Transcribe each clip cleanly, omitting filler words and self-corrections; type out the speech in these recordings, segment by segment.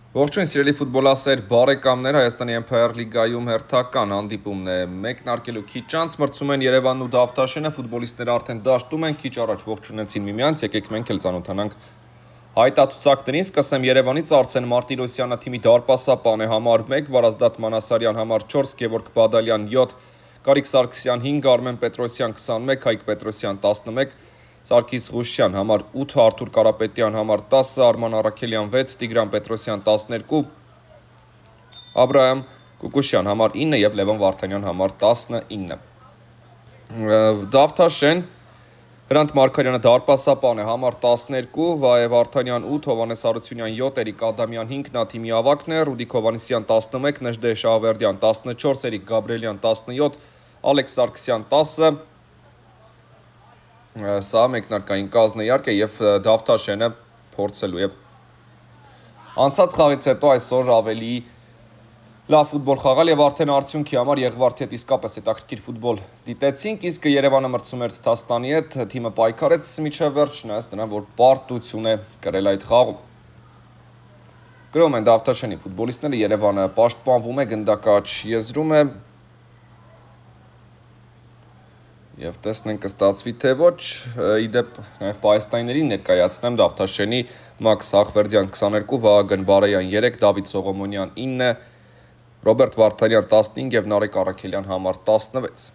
Ողջույն սիրելի ֆուտբոլասեր բարեկամներ, Հայաստանի Empire Լիգայում հերթական հանդիպումն է մեկնարկելու քիչ անց, մրցում են Երևանն ու Դավթաշենը, ֆուտբոլիստները արդեն դաշտում են, քիչ առաջ ողջունեցին միմյանց, եկեք մենք էլ ծանոթանանք հայտացուցակներին, սկսեմ Երևանից, Արսեն Մարտիրոսյանը թիմի դարպասապան է համար 1, Վարազդատ Մանասարյան համար 4, Գևորգ Բադալյան 7, Կարիկ Սարգսյան 5, Արմեն Պետրոսյան 21, Հայկ Պետրոսյան 11, Սարգիս Ղուշյան համար 8, Արթուր Կարապետյան համար 10, Արման Առաքելյան 6, Տիգրան Պետրոսյան 12, Աբրահամ Կուկուշյան համար 9 և Լևոն Վարդանյան համար 19։ Դավթաշեն Հրանտ Մարգարյանը դարպասապան է համար 12, Վահե Վարդանյան 8, Հովհաննես Հարությունյան 7, Էրիկ Ադամյան 5, Նաթիմի ավագն է, Ռուդիկ Հովհաննիսյան 11, Նժդե Շահավերդյան 14, Էրիկ Գաբրելյան 17, Ալեքս Սարգսյան 10, Սա մեկնարկային կազմն է իհարկե եւ Դավթաշենը փորձելու է անցած խաղից հետո այսօր ավելի լավ ֆուտբոլ խաղալ եւ արդեն արդյունքի համար Եղվարդի հետ իսկապես հետաքրքիր ֆուտբոլ դիտեցինք, իսկ Երևանը մրցում էր Թաթաստանի հետ, թիմը պայքարեց մինչեւ վերջ, նայած նրան, որ պարտություն է կրել այդ խաղում։ Գրում են Դավթաշենի ֆուտբոլիստները, Երևանը պաշտպանվում է, գնդակաճ եզրում է Եվ տեսնենք կստացվի թե ոչ, իդեպ նաև պահեստայիներին ներկայացնեմ Դավթաշենի Մաքս Հախվերդյան 22, Վահագն Բարեյան 3, Դավիթ Սողոմոնյան 9, Ռոբերտ Վարդանյան 15 և Նարեկ Առաքելյան համար 16։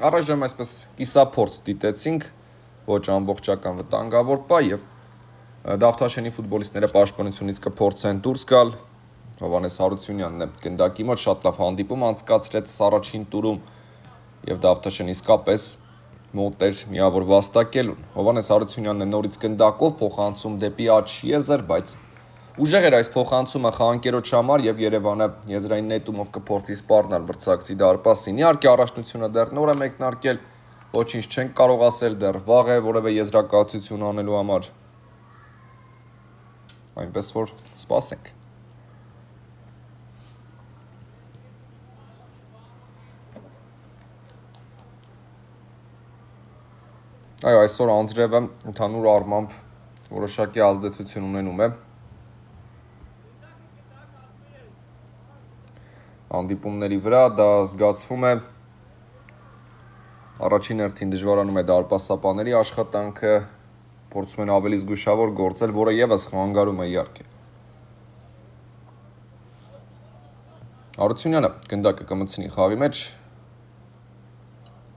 Առայժմ այսպես կիսափորձ դիտեցինք, ոչ ամբողջական վտանգավոր պա և Դավթաշենի ֆուտբոլիստները պաշտպանությունից կփորձեն դուրս գալ, Հովհաննես Հարությունյանն է գնդակի մոտ շատ լավ հանդիպում անցկացրեց առաջին տուրում եւ Դավթաշեն իսկապես մոտ էր միավոր վաստակելուն։ Հովհաննես Հարությունյանն է նորից գնդակով փոխանցում դեպի աջ եզր, բայց ուժեղ էր այս փոխանցումը խաղանկերոջ համար եւ Երևանը եզրային նետումով կփորձի սպառնալ մրցակցի դարպասին։ Իհարկե առաջնությունը դեռ նոր է մեկնարկել, ոչինչ չենք կարող ասել, դեռ վաղ է որևէ եզրակացություն անելու համար։ Այնպես որ սպասենք։ Այո, այսօր անձրևը ընդհանուր առմամբ որոշակի ազդեցություն ունենում է հանդիպումների վրա, դա զգացվում է առաջին հերթին դժվարանում է դարպասապաների աշխատանքը, փորձում են ավելի զգուշավոր գործել, որը եւս խանգարում է իհարկե։ Հարությունյանը գնդակը կմցնի խաղի մեջ,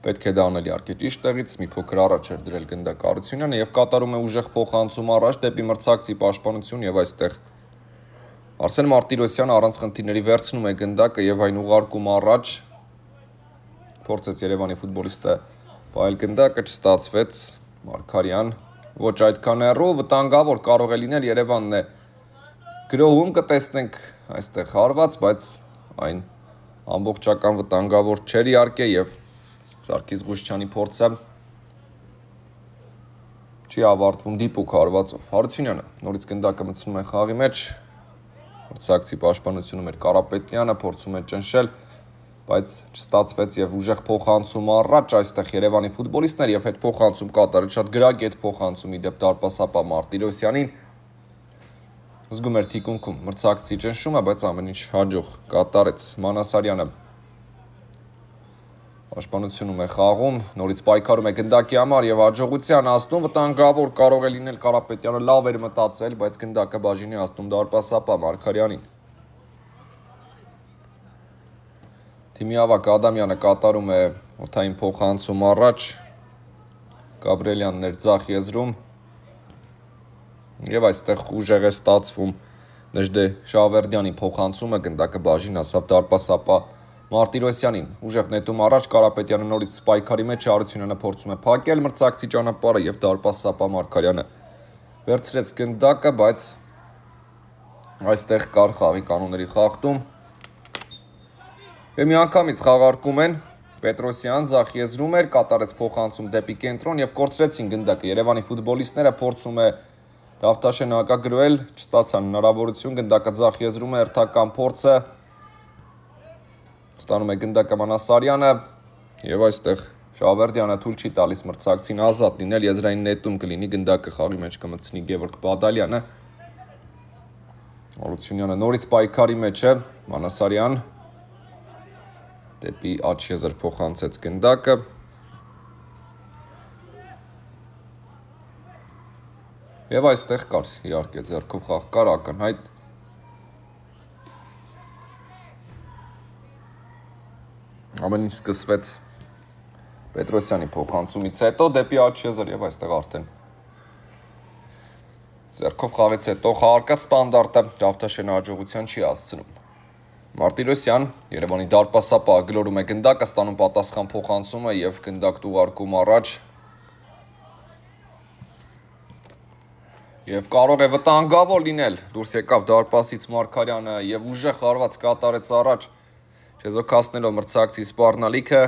պետք է դա անել իհարկե ճիշտ տեղից, մի փոքր առաջ էր դրել գնդակ Հարությունյանը եւ կատարում է ուժեղ փոխանցում առաջ դեպի մրցակցի պաշտպանություն եւ այստեղ Արսեն Մարտիրոսյանը առանց խնդիրների վերցնում է գնդակը եւ այն ուղարկում առաջ փորձեց Երևանի ֆուտբոլիստը պայել գնդակը չստացվեց Մարգարյան ոչ այդքան հեռու վտանգավոր կարող է լինել Երևանն է գրոհում կտեսնենք այստեղ հարված բայց այն ամբողջական վտանգավոր չէր իհարկե եւ Սարգիս Ղուշյանի փորձը չի ավարտվում դիպուկ հարվածով։ Հարությունյանը նորից գնդակը մտցնում է խաղի մեջ, մրցակցի պաշտպանությունում էր Կարապետյանը, փորձում է ճնշել, բայց չստացվեց եւ ուժեղ փոխանցում առաջ այստեղ Երևանի ֆուտբոլիստներ եւ հետ փոխանցում կատարել շատ գրագետ փոխանցումի դեպ դարպասապա Մարտիրոսյանին։ Զգում էր թիկունքում մրցակցի ճնշումը, բայց ամեն ինչ հաջող կատարեց Մանասարյանը։ Պաշտպանությունում է խաղում, նորից պայքարում է գնդակի համար եւ հաջողության հասնում վտանգավոր կարող է լինել Կարապետյանը լավ էր մտածել, բայց գնդակը բաժինի հասնում դարպասապա Մարգարյանին։ Թիմի ավագ Ադամյանը կատարում է օթային փոխանցում առաջ, Գաբրելյանն էր ձախ եզրում եւ այստեղ ուժեղ է ստացվում Նժդե Շահավերդյանի փոխանցումը, գնդակը բաժին հասավ դարպասապա Մարտիրոսյանին, ուժեղ նետում առաջ Կարապետյանը նորից սպայքարի մեջ Հարությունյանը փորձում է փակել մրցակցի ճանապարհը եւ դարպասապա Մարգարյանը վերցրեց գնդակը, բայց այստեղ կար խաղի կանոնների խախտում։ Եվ միանգամից խաղարկում են Պետրոսյան ձախ եզրում էր, կատարեց փոխանցում դեպի կենտրոն եւ կորցրեցին գնդակը։ Երևանի ֆուտբոլիստները փորձում է Դավթաշենը հակագրոել, չստացան հնարավորություն, գնդակը ձախ եզրում է, հերթական փորձը ստանում է գնդակը Մանասարյանը եւ այստեղ Շահավերդյանը թույլ չի տալիս մրցակցին ազատ լինել, եզրային նետում կլինի գնդակը խաղի մեջ կմցնի Գևորգ Բադալյանը Արությունյանը նորից պայքարի մեջ է, Մանասարյան դեպի աջ եզր փոխանցեց գնդակը։ Եվ այստեղ կար, իհարկե, ձեռքով խաղ կար ակնհայտ։ Ամեն ինչ սկսվեց Պետրոսյանի փոխանցումից հետո դեպի աջ եզր եւ այստեղ արդեն ձեռքով խաղից հետո խաղարկած ստանդարտը Դավթաշենը հաջողության չի հասցնում։ Մարտիրոսյան Երևանի դարպասապահը գլորում է գնդակը, ստանում պատասխան փոխանցումը եւ գնդակ ուղարկում առաջ։ Եվ կարող է վտանգավոր լինել։ Դուրս եկավ դարպասից Մարգարյանը եւ ուժեղ խաղաց կատարեց առաջ, չեզոքացնելով մրցակցի սպառնալիքը։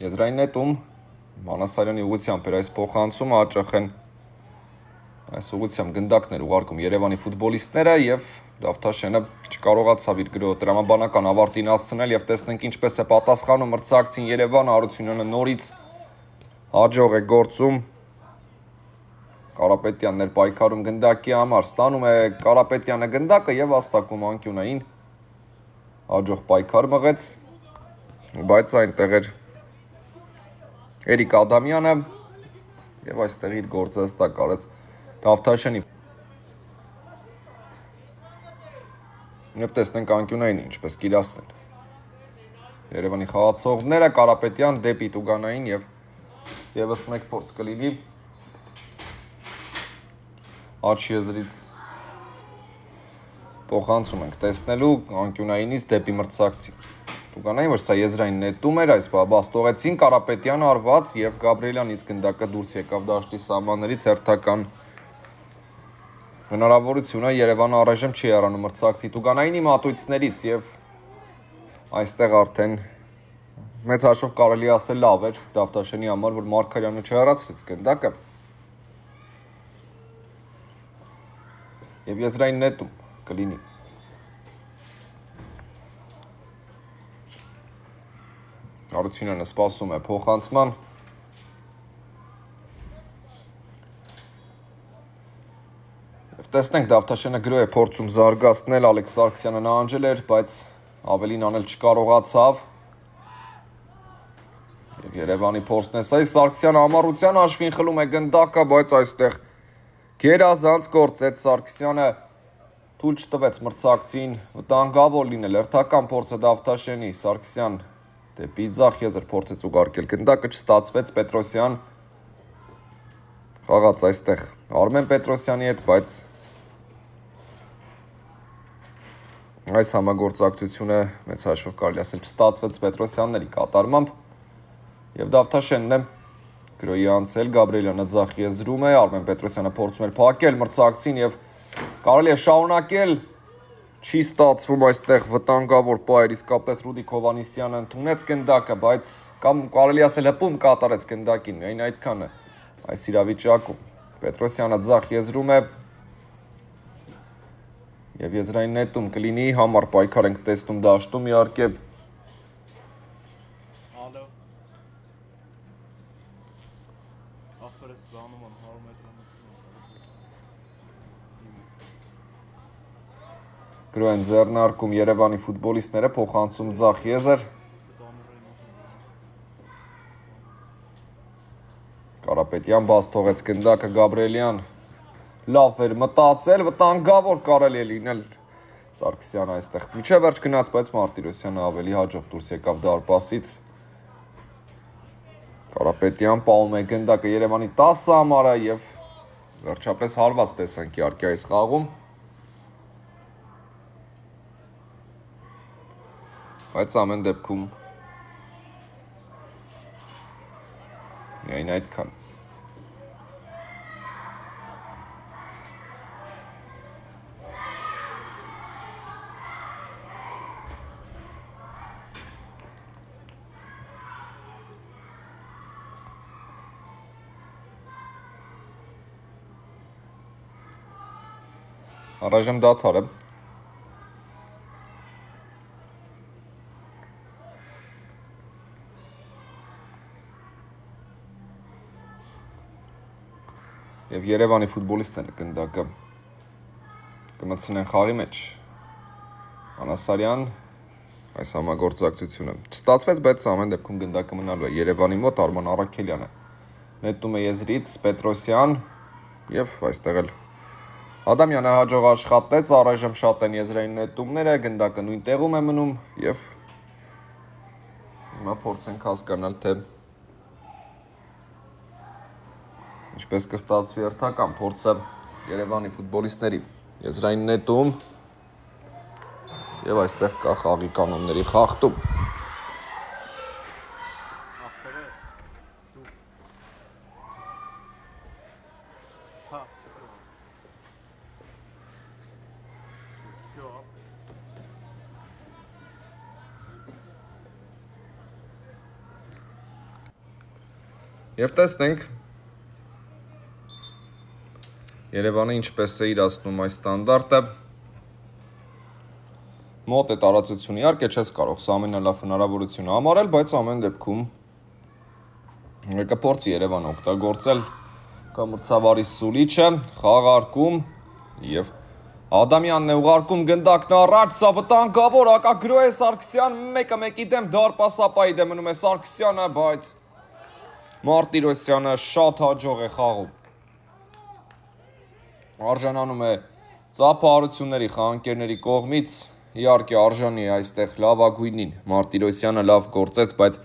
Եզրային նետում Մանասարյանի ուղղությամբ էր այս փոխանցումը, հաճախ են այս ուղղությամբ գնդակներ ուղարկում Երևանի ֆուտբոլիստները եւ Դավթաշենը չկարողացավ իր գրոհը տրամաբանական ավարտին հասցնել եւ տեսնենք ինչպես է պատասխանում մրցակցին Երևանը։ Արությունյանը նորից հաջող է գործում։ Կարապետյանն էր պայքարում գնդակի համար, ստանում է Կարապետյանը գնդակը եւ հաստակում անկյունային։ Հաջող պայքար մղեց, բայց այնտեղ էր Էրիկ Ադամյանը եւ այստեղ իր գործը հստակ արեց Դավթաշենի։ Եվ տեսնենք անկյունային ինչպես կիրասնել Երևանի խաղացողները, Կարապետյան դեպի Տուգանային եւ եւս մեկ փորձ կլինի աջ եզրից փոխանցում ենք տեսնելու անկյունայինից դեպի մրցակցի։ Տուգանային ոչ սա եզրային նետում էր, այս բաստողեցին Կարապետյանը արված եւ Գաբրիելյանից գնդակը դուրս եկավ դաշտի սահմաններից հերթական հնարավորությունը Երևանը առայժմ չի առանում մրցակցի Տուգանայինի մատույցներից եւ այստեղ արդեն մեծ հաշվով կարելի ասել լավ էր Դավթաշենի համար, որ Մարգարյանը չհեռացրեց գնդակը եւ եզրային նետում կլինի։ Արությունյանը սպասում է փոխանցման։ Եվ տեսնենք Դավթաշենը գրոհ է փորձում զարգացնել, Ալեքս Սարգսյանը նահանջել էր, բայց ավելին անել չկարողացավ։ Եվ Երևանի փորձն է սա, Սարգսյանը համառության հաշվին խլում է գնդակը, բայց այստեղ գերազանց գործեց Սարգսյանը, թույլ չտվեց մրցակցին վտանգավոր լինել, հերթական փորձը Դավթաշենի, Սարգսյան դեպի ձախ եզր փորձեց ուղարկել գնդակը, չստացվեց Պետրոսյան խաղաց այստեղ Արմեն Պետրոսյանի հետ, բայց այս համագործակցությունը մեծ հաշվով կարելի ասել չստացվեց Պետրոսյանների կատարմամբ եւ Դավթաշենն է գրոհի անցել, Գաբրիելյանը ձախ եզրում է, Արմեն Պետրոսյանը փորձում էր փակել մրցակցին եւ կարելի է շարունակել, չի ստացվում այստեղ վտանգավոր պայր, իսկապես Ռուդիկ Հովհաննիսյանը ընդունեց գնդակը, բայց կամ կարելի ասել հպում կատարեց գնդակին, միայն այդքանը այս իրավիճակում։ Պետրոսյանը ձախ եզրում է եւ եզրային նետում կլինի, համառ պայքար ենք տեսնում դաշտում իհարկե։ Գրոհ են ձեռնարկում Երևանի ֆուտբոլիստները, փոխանցում ձախ եզր։ Կարապետյան բաց թողեց գնդակը, Գաբրիելյան լավ էր մտածել, վտանգավոր կարելի է լինել Սարգսյանը այստեղ միջև վերջ գնաց, բայց Մարտիրոսյանը ավելի հաջող դուրս եկավ դարպասից։ Կարապետյան պահում է գնդակը Երևանի 10 համարը եւ վերջապես հարված տեսանք իհարկե այս խաղում։ Բայց ամեն դեպքում միայն այդքան։ Առայժմ դադար է։ Եվ Երևանի ֆուտբոլիստները գնդակը կմցնեն խաղի մեջ։ Անասարյան այս համագործակցությունը չստացվեց, բայց ամեն դեպքում գնդակը մնալու է Երևանի մոտ Արման Առաքելյանը նետում է եզրից Պետրոսյան եւ այստեղ էլ Ադամյանը հաջող աշխատեց, առայժմ շատ են եզրային նետումները, գնդակը նույն տեղում է մնում եւ հիմա փորձենք հասկանալ թե ինչպես կստացվի հերթական փորձը Երևանի ֆուտբոլիստների եզրային նետում եւ այստեղ կա խաղի կանոնների խախտում։ Եվ տեսնենք Երևանը ինչպես է իրացնում այս ստանդարտը։ Մոտ է տարածություն, իհարկե չես կարող սա ամենալավ հնարավորությունը համարել, բայց ամեն դեպքում կփորձի Երևանը օգտագործել կամրցավարի Սուլիչը, խաղարկում եւ Ադամյանն է ուղարկում գնդակն առաջ, սա վտանգավոր, Ակագրո է Սարգսյան, 1-1-ի դեմ դարպասապայի դեմ մնում է Սարգսյանը, բայց Մարտիրոսյանը շատ հաջող է խաղում։ Արժանանում է ծափահարությունների խաղանկերների կողմից, իհարկե արժանի է այստեղ լավագույնին, Մարտիրոսյանը լավ գործեց, բայց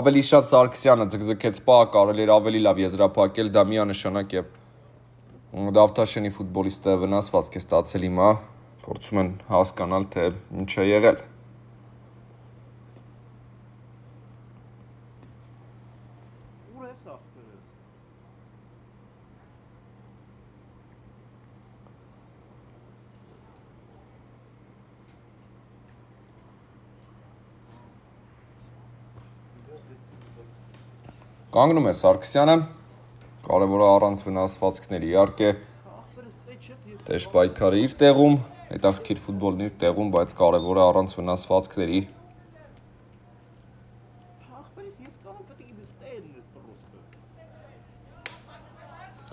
ավելի շատ Սարգսյանը ձգձգեց պահ, կարելի էր ավելի լավ եզրափակել, դա միանշանակ եւ Դավթաշենի ֆուտբոլիստը վնասվածք է ստացել հիմա, փորձում են հասկանալ, թե ինչ է եղել։ Կանգնում է Սարգսյանը, կարևոր է առանց վնասվածքների, իհարկե Տեժ պայքարը իր տեղում, հետաքրքիր ֆուտբոլն իր տեղում, բայց կարևոր է առանց վնասվածքների։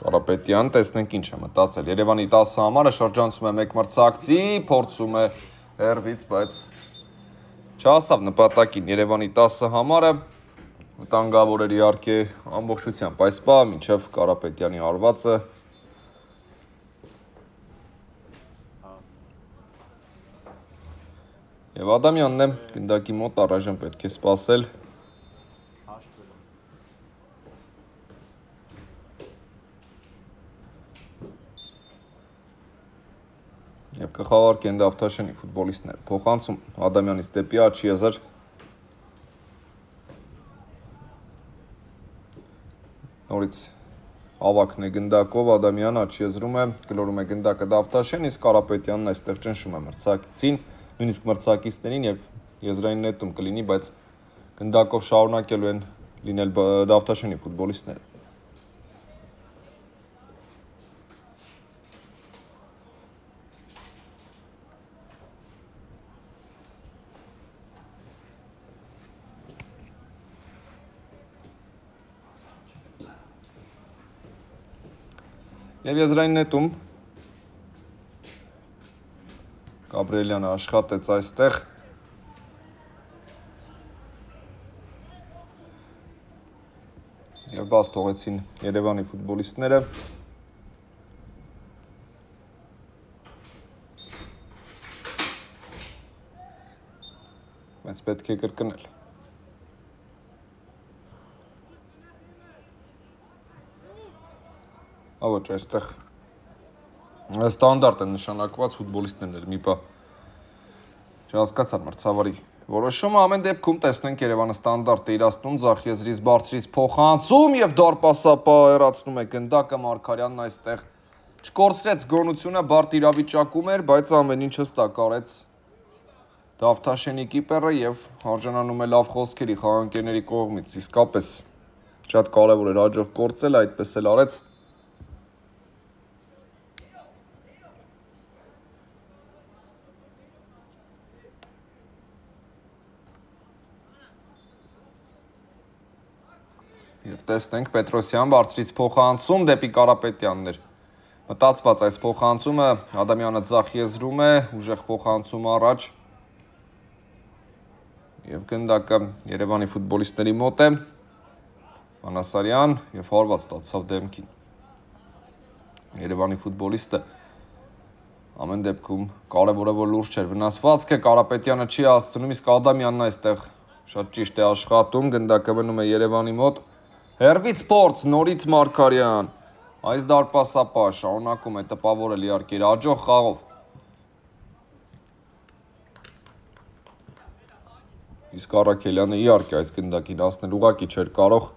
Կարապետյան, տեսնենք ինչ է մտածել։ Երևանի 10 համարը շրջանցում է մեկ մրցակցի, փորձում է հեռվից, բայց չհասավ նպատակին Երևանի 10 համարը։ Վտանգավոր էր իհարկե ամբողջությամբ այս պահ, մինչև Կարապետյանի արվածը։ Եվ Ադամյանն է գնդակի մոտ, առայժմ պետք է սպասել։ Եվ կխաղարկեն Դավթաշենի ֆուտբոլիստները։ Փոխանցում Ադամյանից դեպի աջ եզր։ Նորից ավակն է գնդակով, Ադամյան աջ եզրում է, գլորում է գնդակը Դավթաշեն, իսկ Կարապետյանն այստեղ ճնշում է մրցակիցին, նույնիսկ մրցակիցներին եւ եզրային նետում կլինի, բայց գնդակով շարունակելու են լինել Դավթաշենի ֆուտբոլիստները։ Եվ եզրային նետում Գաբրիելյանը աշխատեց այստեղ։ Եվ բաց թողեցին Երևանի ֆուտբոլիստները։ Բայց պետք է կրկնել։ Ոչ, այստեղ ստանդարտ է նշանակված ֆուտբոլիստներն մի բա չհասկացան մրցավարի որոշումը, ամեն դեպքում տեսնենք Երևանը ստանդարտ է իրացնում, ձախ եզրից բարձրից փոխանցում եւ դարպասապահ հեռացնում է գնդակը, Մարգարյանն այստեղ չկորցրեց գոնությունը, բարդ իրավիճակում էր, բայց ամեն ինչ հստակ արեց Դավթաշենի կիպերը եւ արժանանում է լավ խոսքերի խաղանկերների կողմից, իսկապես շատ կարեւոր էր հաջող գործել, այդպես էլ արեց։ Եվ տեսնենք Պետրոսյան բարձրից փոխանցում դեպի Կարապետյաններ։ Մտածված այս փոխանցումը Ադամյանը ձախ եզրում է, ուժեղ փոխանցում առաջ։ Եվ գնդակը Երևանի ֆուտբոլիստների մոտ է։ Անասարյան եւ հարված ստացավ դեմքին։ Երևանի ֆուտբոլիստը ամեն դեպքում կարևորը որ լուրջ չէր վնասվածքը Կարապետյանը չի հասցնում, իսկ Ադամյանն այստեղ շատ ճիշտ է աշխատում, գնդակը մնում է Երևանի մոտ։ Հերվից փորձ, նորից Մարգարյան։ Այս դարպասապահ շարունակում է տպավորել իհարկե հաջող խաղով։ Իսկ Արաքելյանը իհարկե այս գնդակին հասնել ուղղակի չէր կարող։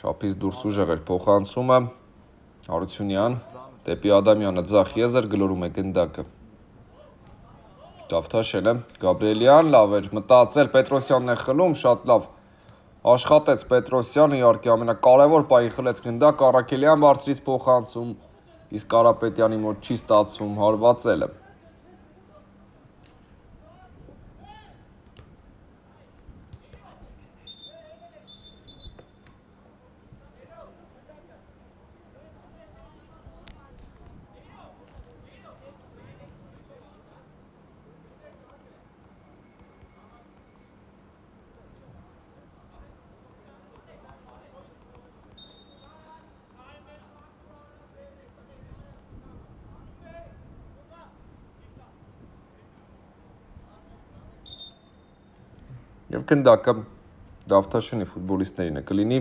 Չափից դուրս ուժեղ էր փոխանցումը, Հարությունյան դեպի Ադամյանը ձախ եզր գլորում է գնդակը։ Դավթաշելը, Գաբրիելյան, լավ էր մտածել, Պետրոսյանն է խլում, շատ լավ աշխատեց Պետրոսյանը, իհարկե ամենակարևոր պահին խլեց գնդակը, Արաքելյան բարձրից փոխանցում, իսկ Կարապետյանի մոտ չի ստացվում հարվածելը։ Եվ գնդակը Դավթաշենի ֆուտբոլիստերին է կլինի։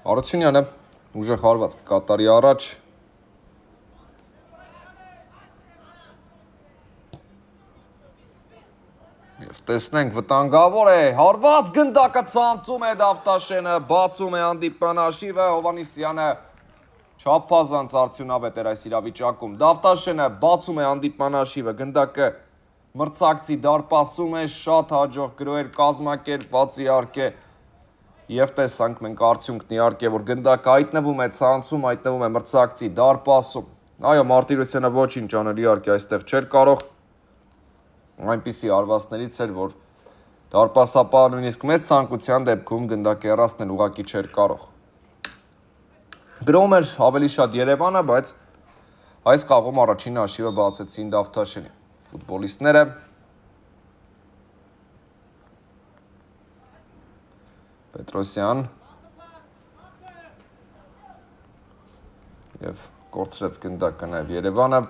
Հարությունյանը ուժեղ հարված կկատարի առաջ։ Եվ տեսնենք վտանգավոր է, հարված գնդակը ցանցում է Դավթաշենը, բացում է հանդիպան հաշիվը, Հովանիսյանը չափազանց արդյունավետ էր այս իրավիճակում։ Դավթաշենը բացում է հանդիպան հաշիվը, գնդակը մրցակցի դարպասում է, շատ հաջող գրոհեր կազմակերպված իհարկե։ Եվ տեսանք մենք արդյունքն իհարկե, որ գնդակը հայտնվում է ցանցում, հայտնվում է մրցակցի դարպասում։ Այո, Մարտիրոսյանը ոչինչ անել իհարկե այստեղ չէր կարող։ Այնպիսի արվածներից էր, որ դարպասապահը նույնիսկ մեծ ցանկության դեպքում գնդակը հեռացնել ուղղակի չէր կարող։ Գրոհում էր ավելի շատ Երևանը, բայց այս խաղում առաջին հաշիվը բացեցին Դավթաշենի ֆուտբոլիստները։ Պետրոսյան եւ կորցրեց գնդակը նաեւ Երևանը։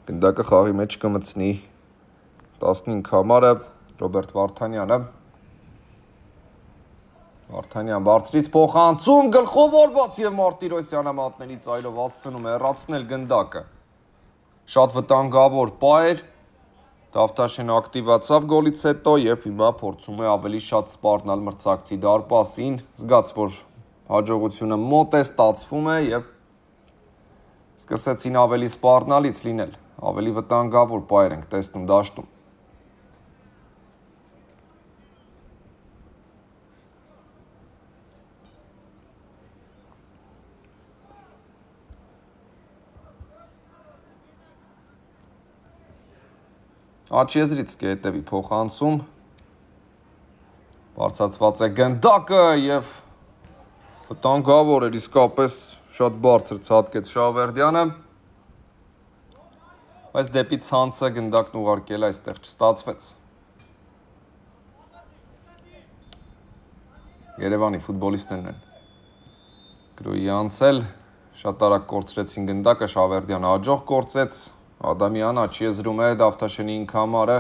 Գնդակը խաղի մեջ կմցնի 15 համարը Ռոբերտ Վարդանյանը։ Վարդանյան բարձրից փոխանցում, գլխավորված եւ Մարտիրոսյանը մատնելից այլով հասցնում է հեռացնել գնդակը։ Շատ վտանգավոր պահ էր։ Դավթաշենը ակտիվացավ գոլից հետո եւ հիմա փորձում է ավելի շատ սպառնալ մրցակցի դարպասին։ Զգաց, որ հաջողությունը մոտ է, ստացվում է եւ սկսեցին ավելի սպառնալից լինել։ Ավելի վտանգավոր պահեր ենք տեսնում դաշտում։ Աջ եզրից կհետևի փոխանցում։ Բարձրացված է գնդակը եւ վտանգավոր էր իսկապես շատ բարձր ցատկեց Շավերդյանը։ Բայց դեպի ցանցը գնդակն ուղարկել այստեղ չստացվեց։ Երևանի ֆուտբոլիստներն են գրոհի անցել, շատ արագ կորցրեցին գնդակը, Շավերդյանը հաջող կորցեց, Ադամյանը աջ եզրում է Դավթաշենի 5 համարը,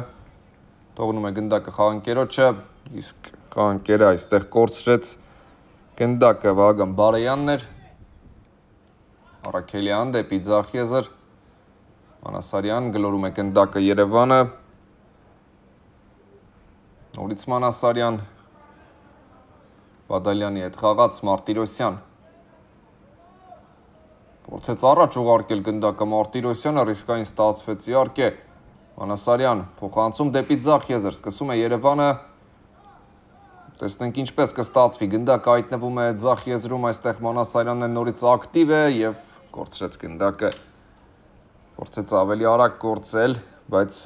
թողնում է գնդակը խաղանկերոջը, իսկ խաղանկերը այստեղ կորցրեց գնդակը Վահագն Բարեյանն էր, Արաքելյան դեպի ձախ եզր, Անասարյան գլորում է գնդակը Երևանը, Նորից Մանասարյան Բադալյանի հետ խաղաց Մարտիրոսյան փորձեց առաջ ուղարկել գնդակը Մարտիրոսյանը, ռիսկային ստացվեց իհարկե Մանասարյան փոխանցում դեպի ձախ եզր, սկսում է Երևանը, տեսնենք ինչպես կստացվի, գնդակը հայտնվում է ձախ եզրում, այստեղ Մանասարյանն նորից ակտիվ է և կորցրեց գնդակը, փորձեց ավելի արագ կորցել, բայց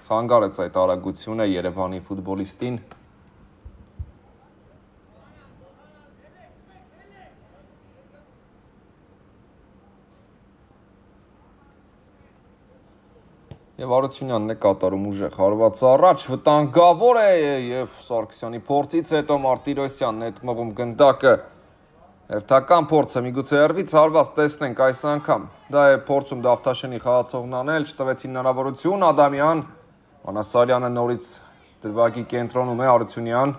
խանգարեց այդ արագությունը Երևանի ֆուտբոլիստին։ Եվ Արությունյանն է կատարում ուժեղ հարված առաջ, վտանգավոր է և Սարգսյանի փորձից հետո Մարտիրոսյանն է մղում գնդակը, հերթական փորձը միգուցե հեռվից հարված տեսնենք այս անգամ, դա է փորձում Դավթաշենի խաղացողն անել, չտվեց հնարավորություն, Ադամյան, Մանասարյանը նորից դրվագի կենտրոնում է, Արությունյան,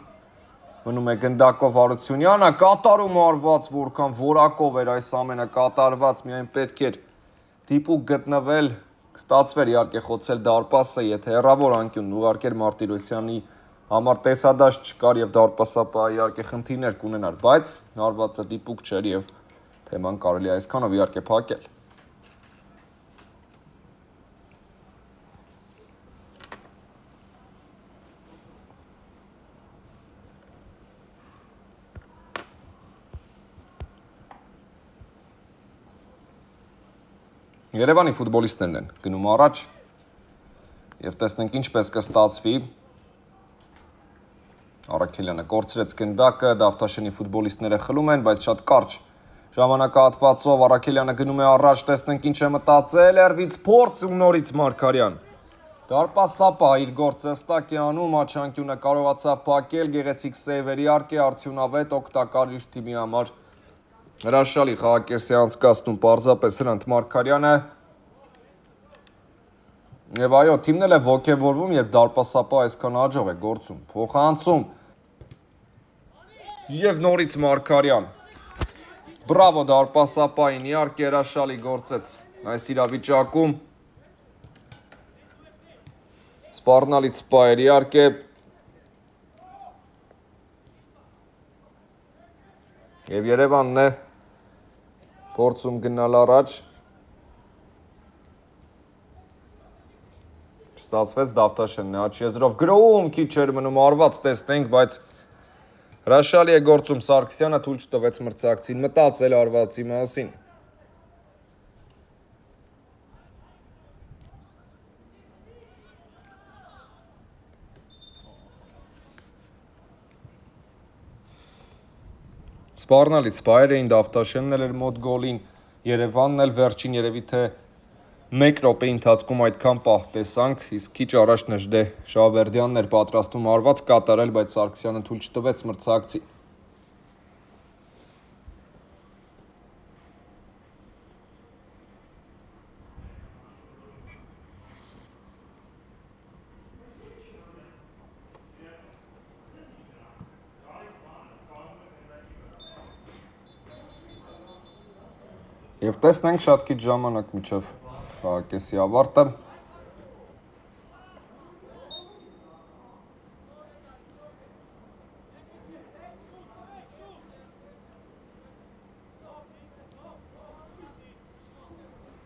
մնում է գնդակով Արությունյանը, կատարում արված, որքան որակով էր այս ամենը կատարված, միայն պետք էր դիպուկ գտնվել, ստացվեր իհարկե խոցել դարպասը, եթե հեռավոր անկյունն ուղարկեր Մարտիրոսյանի համար տեսադաշտ չկար և դարպասապահը իհարկե խնդիրներ կունենար, բայց հարվածը դիպուկ չէր և թեման կարելի է այսքանով իհարկե փակել։ Երևանի ֆուտբոլիստներն են գնում առաջ և տեսնենք ինչպես կստացվի, Առաքելյանը կորցրեց գնդակը, Դավթաշենի ֆուտբոլիստները խլում են, բայց շատ կարճ ժամանակահատվածով Առաքելյանը գնում է առաջ, տեսնենք ինչ է մտածել, հեռվից փորձ ու նորից Մարգարյան, դարպասապահ իր գործը հստակ է անում, աչանկյունը կարողացավ փակել, գեղեցիկ սեյվ էր իհարկե, արդյունավետ, օգտակար իր թիմի համար, հրաշալի խաղակես է անցկացնում պարզապես Հրանտ Մարգարյանը և այո, թիմն էլ է ոգևորվում, երբ դարպասապահը այսքան հաջող է գործում, փոխանցում և նորից Մարգարյան, բրավո դարպասապահին, իհարկե հրաշալի գործեց այս իրավիճակում, սպառնալից սպա էր իհարկե, և Երևանն է փորձում գնալ առաջ, ստացվեց Դավթաշենն է աջ եզրով գրոհում, քիչ էր մնում արված տեսնենք, բայց հրաշալի է գործում Սարգսյանը, թույլ չտվեց մրցակցին մտածել արվածի մասին։ Սպառնալից սպայեր էին, Դավթաշենն էլ էր մոտ գոլին, Երևանն էլ վերջին երևի թե 1 րոպեի ընթացքում այդքան պահ տեսանք, իսկ քիչ առաջ Նժդե Շահվերդյանն էր պատրաստվում հարված կատարել, բայց Սարգսյանը թույլ չտվեց մրցակցի։ Եվ տեսնենք շատ քիչ ժամանակ մինչև խաղակեսի ավարտը։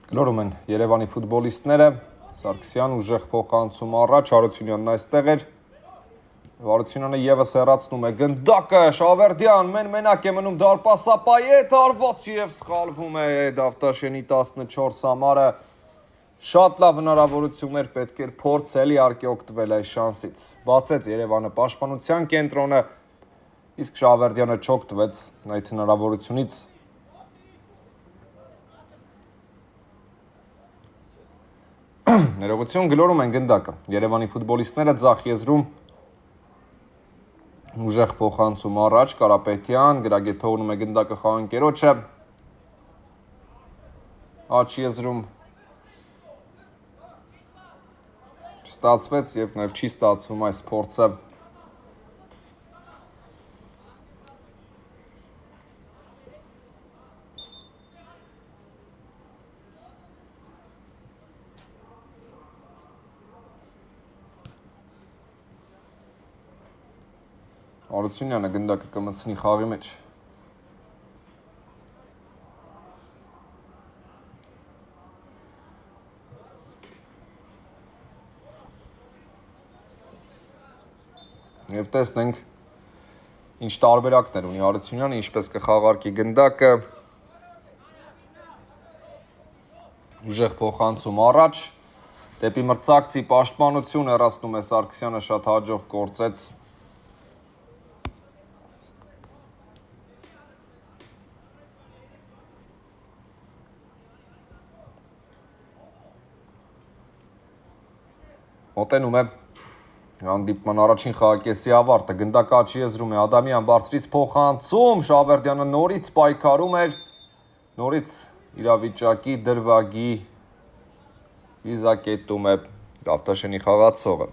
Գլորում են Երևանի ֆուտբոլիստները, Սարգսյան ուժեղ փոխանցում առաջ, Հարությունյանն այստեղ էր, Հարությունյանը ևս հեռացնում է գնդակը, Շահվերդյան մենակ է մնում դարպասապահի հետ արված և սխալվում է Դավթաշենի 14 համարը, շատ լավ հնարավորություններ պետք էր փորձել իհարկե օգտվել այս շանսից, բացեց Երևանը պաշտպանության կենտրոնը, իսկ Շահվերդյանը չօգտվեց այդ հնարավորությունից։ Ներողություն, գլորում են գնդակը, Երևանի ֆուտբոլիստները ձախ եզրում, ուժեղ փոխանցում առաջ, Կարապետյան, Գրագետ թողնում է գնդակը խաղընկերոջը, աջ եզրում ստացվեց և նաև չի ստացվում այս փորձը։ Արությունյանը գնդակը կմցնի խաղի մեջ։ Եվ տեսնենք ինչ տարբերակներ ունի Արությունյանը, ինչպես կխաղարկի գնդակը։ Ուժեղ փոխանցում առաջ, դեպի մրցակցի պաշտպանություն հեռացնում է Սարգսյանը, շատ հաջող գործեց։ Մոտենում է հանդիպման առաջին խաղակեսի ավարտը, գնդակը աչքի եզրում է, Ադամյան բարձրից փոխանցում, Շավերդյանը նորից պայքարում էր, նորից իրավիճակի դրվագի վիզակետում է Դավթաշենի խաղացողը։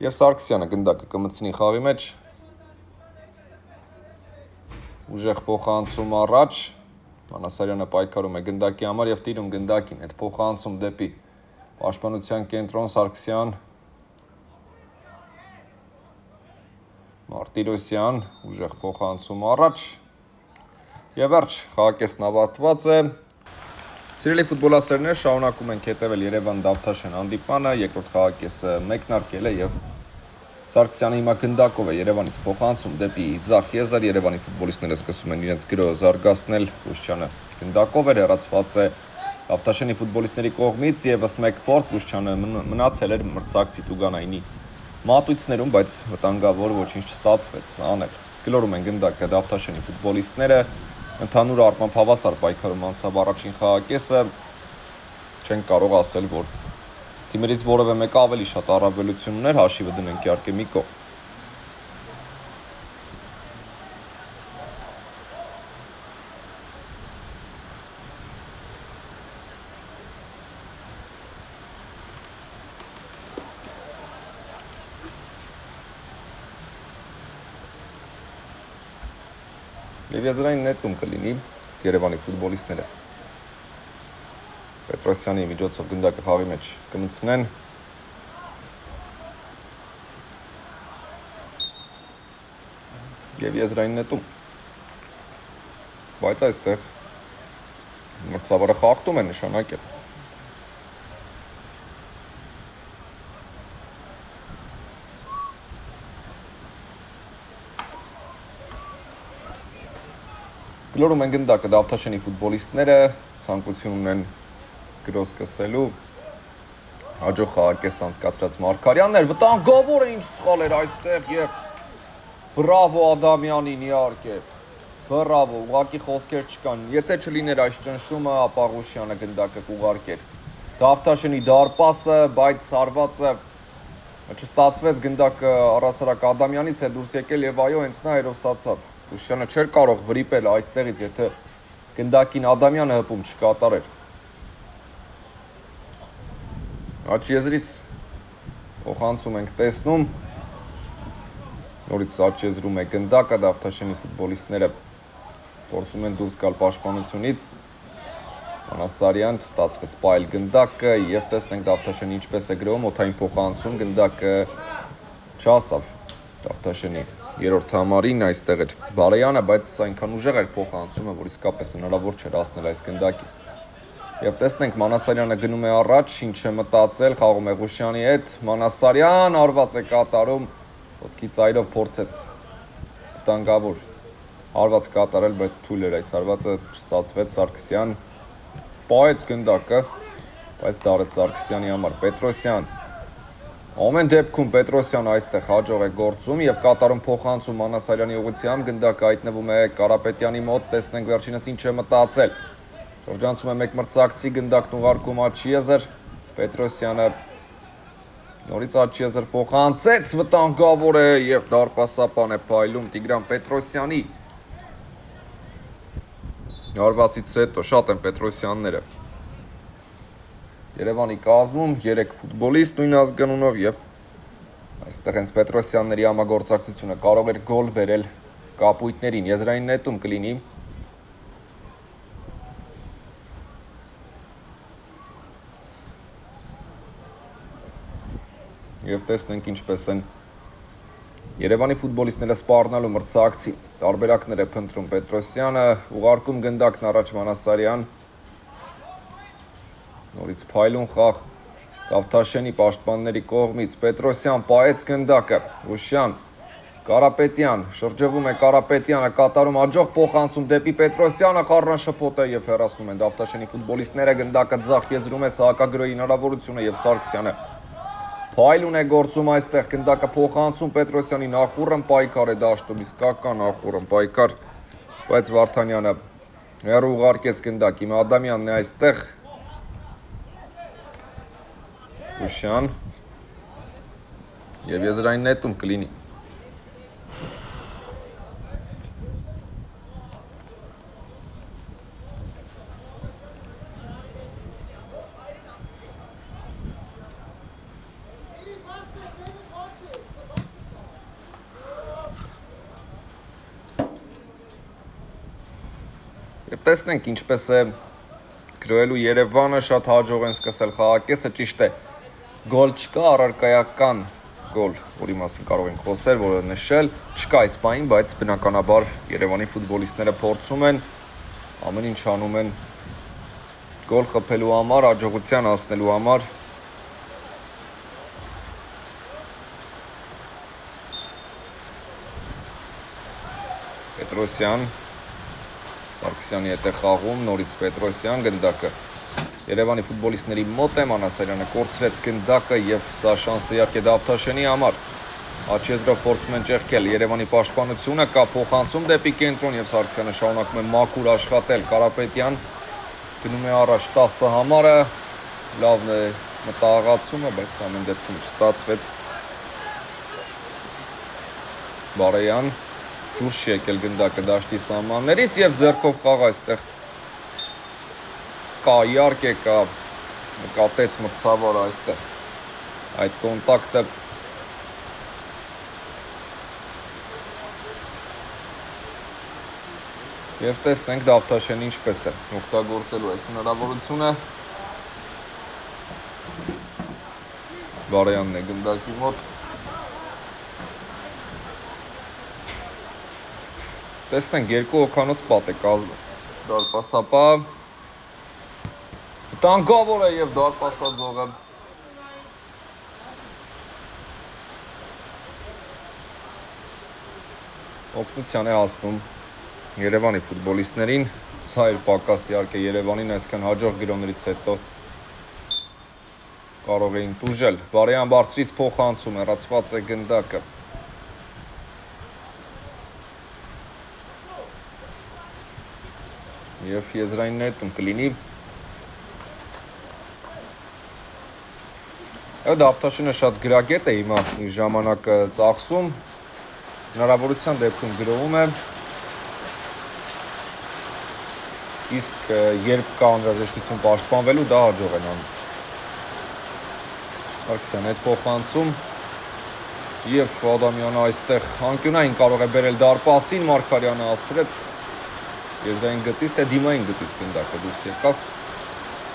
Եվ Սարգսյանը գնդակը կմցնի խաղի մեջ, ուժեղ փոխանցում առաջ, Մանասարյանը պայքարում է գնդակի համար եւ տիրում գնդակին, այդ փոխանցում դեպի պաշտպանության կենտրոն Սարգսյան, Մարտիրոսյան, ուժեղ փոխանցում առաջ եւ վերջ, խաղակեսն ավարտված է։ Սիրելի ֆուտբոլասերներ, շարունակում ենք հետևել Երևան Դավթաշեն հանդիպմանը, երկրորդ խաղակեսը մեկնարկել է եւ Սարգսյանը հիմա գնդակով է Երևանից փոխանցում դեպի ձախ եզր, Երևանի ֆուտբոլիստները սկսում են իրենց գրոհը զարգացնել, Գուշչյանը գնդակով էր, հեռացված է Դավթաշենի ֆուտբոլիստների կողմից եւս մեկ փորձ, Գուշչյանը մնացել էր մրցակցի Տուգանայինի մատույցներում, բայց վտանգավոր ոչինչ չստացվեց անել։ Գլորում են գնդակը Դավթաշենի ֆուտբոլիստները, ընդհանուր առմամբ հավասար պայքարում անցավ առաջին խաղակեսը, չենք կարող ասել, որ թիմերից որևէ մեկը ավելի շատ առավելություն ուներ, հաշիվը դնենք իհարկե մի կողմ։ Եվ եզրային նետում կլինի Երևանի ֆուտբոլիստները։ Պետրոսյանի միջոցով գնդակը խաղի մեջ կմցնեն։ Եվ եզրային նետում։ Բայց այստեղ մրցավարը խախտում է նշանակել։ Գլորում են գնդակը Դավթաշենի ֆուտբոլիստները, ցանկություն ունեն գրոհ սկսելու, հաջող խաղակես անցկացրած Մարգարյաններ, վտանգավոր է, ինչ սխալ էր այստեղ եւ բրավո Ադամյանին իհարկե, բրավո, ուղղակի խոսքեր չկան, եթե չլիներ այս ճնշումը, ապա Ղուշյանը գնդակը կուղարկեր Դավթաշենի դարպասը, բայց սարվածը չստացվեց, գնդակը առհասարակ Ադամյանից է դուրս եկել եւ այո, հենց նա հերոսացավ։ Գուշյանը չէր կարող վրիպել այստեղից, եթե գնդակին Ադամյանը հպում չկատարեր։ Աչ եզրից փոխանցում ենք տեսնում, նորից աչ եզրում է գնդակը, Դավթաշենի ֆուտբոլիստները փորձում են դուրս գալ պաշտպանությունից, Մանասարյան ստացվեց պայել գնդակը եւ տեսնենք Դավթաշենի ինչպես է գրոհում, օդային փոխանցում, գնդակը չասավ Դավթաշենի երրորդ համարին այստեղ էր Բարոյանը, բայց այնքան ուժեղ էր փոխանցումը, որ իսկապես հնարավոր չէր հասնել այս գնդակին։ Եվ տեսնենք Մանասարյանը գնում է առաջ, ինչ է մտածել, խաղում է Ղուշյանի հետ, Մանասարյան արված է կատարում, ոտքի ծայրով փորձեց վտանգավոր արված կատարել, բայց թույլ էր այս արվածը չստացվեց, Սարգսյան պահեց գնդակը, բայց դարեց Սարգսյանի համար, Պետրոսյան Ամեն դեպքում Պետրոսյանը այստեղ հաջող է գործում եւ կատարում փոխանցում Մանասարյանի ուղղությամբ, գնդակը հայտնվում է Կարապետյանի մոտ, տեսնենք վերջինս ինչ է մտածել։ Շրջանցում է մեկ մրցակցի, գնդակն ուղարկում աչքի եզր, Պետրոսյանը նորից աչքի եզր փոխանցեց, վտանգավոր է եւ դարպասապան է փայլում Տիգրան Պետրոսյանի։ Հարվածից հետո շատ են Պետրոսյանները։ Երևանի կազմում 3 ֆուտբոլիստ նույն ազգանունով եւ այստեղ հենց Պետրոսյանների համագործակցությունը կարող էր գոլ բերել կապույտներին։ Եզրային նետում կլինի Եվ տեսնենք ինչպես են Երևանի ֆուտբոլիստները սպառնալու մրցակցին։ Տարբերակներ է փնտրում Պետրոսյանը, ուղարկում գնդակն առաջ Մանասարյան։ Նորից փայլուն խաղ Դավթաշենի պաշտպանների կողմից Պետրոսյան պահեց գնդակը։ Ուշյան, Կարապետյան, շրջվում է Կարապետյանը, կատարում աջող փոխանցում դեպի Պետրոսյանը, խառն շփոթ է եւ հեռացնում են Դավթաշենի ֆուտբոլիստները, գնդակը ձախ եզրում է Սահակագրոյի հնարավորությունը եւ Սարգսյանը Փայլուն է գործում այստեղ, գնդակը փոխանցում Պետրոսյանի նախուռն պայքար է դաշտում, իսկական նախուռն պայքար, բայց Վարդանյանը հեռու ուղարկեց գնդակ, հիմա Ադամյանն է այստեղ, Ուշյան եւ եզրային նետում կլինի։ Եվ տեսնենք ինչպես է գրոյելու Երևանը, շատ հաջող են սկսել խաղակեսը, ճիշտ է, գոլ չկա, առարկայական գոլ, որի մասին կարող ենք խոսել, որը նշել, չկա այս պահին, բայց բնականաբար Երևանի ֆուտբոլիստները փորձում են, ամեն ինչ անում են գոլ խփելու համար, հաջողության հասնելու համար։ Պետրոսյան Սարգսյանի հետ է խաղում, նորից Պետրոսյան, գնդակը Երևանի ֆուտբոլիստների մոտ է, Մանասարյանը կորցրեց գնդակը եւ սա շանս է իհարկե Դավթաշենի համար։ Աչեզրով փորձում են ճեղքել Երևանի պաշտպանությունը, կա փոխանցում դեպի կենտրոն եւ Սարգսյանը շարունակում է մաքուր աշխատել, Կարապետյան գնում է առաջ 10 համարը, լավն է մտահղացումը, բայց ամեն դեպքում ստացվեց Բարեյան դուրս եկել գնդակը դաշտի սահմաններից եւ ձեռքով խաղ այստեղ կա իհարկե կա նկատեց մրցավարը այստեղ այդ կոնտակտը եւ տեսնենք Դավթաշենը ինչպես է օգտագործելու այս հնարավորությունը Բարեյանն է գնդակի մոտ Տեսնենք երկու օքանոց պատ է կազմում դարպասապա տանկավոր է եւ դարպասաձողը օգնության է հասնում Երևանի ֆուտբոլիստներին սա էլ պակաս իհարկե Երևանին այսքան հաջող գրոներից հետո կարող էին տուժել Բարեյան բարձրից փոխանցում հեռացված է գնդակը Եվ եզրային նետում կլինի Դավթաշենը շատ գրագետ է հիմա իր ժամանակը ծախսում հնարավորության դեպքում գրովում է իսկ երբ կա անհրաժեշտություն պաշտպանվելու դա հաջող են անում Սարգսյանը այդ փոխանցում եւ Ադամյանը այստեղ անկյունային կարող է բերել դարպասին Մարգարյանը աստրեց Եզրային գծից, թե դիմային գծից գնդակը դուրս եկավ,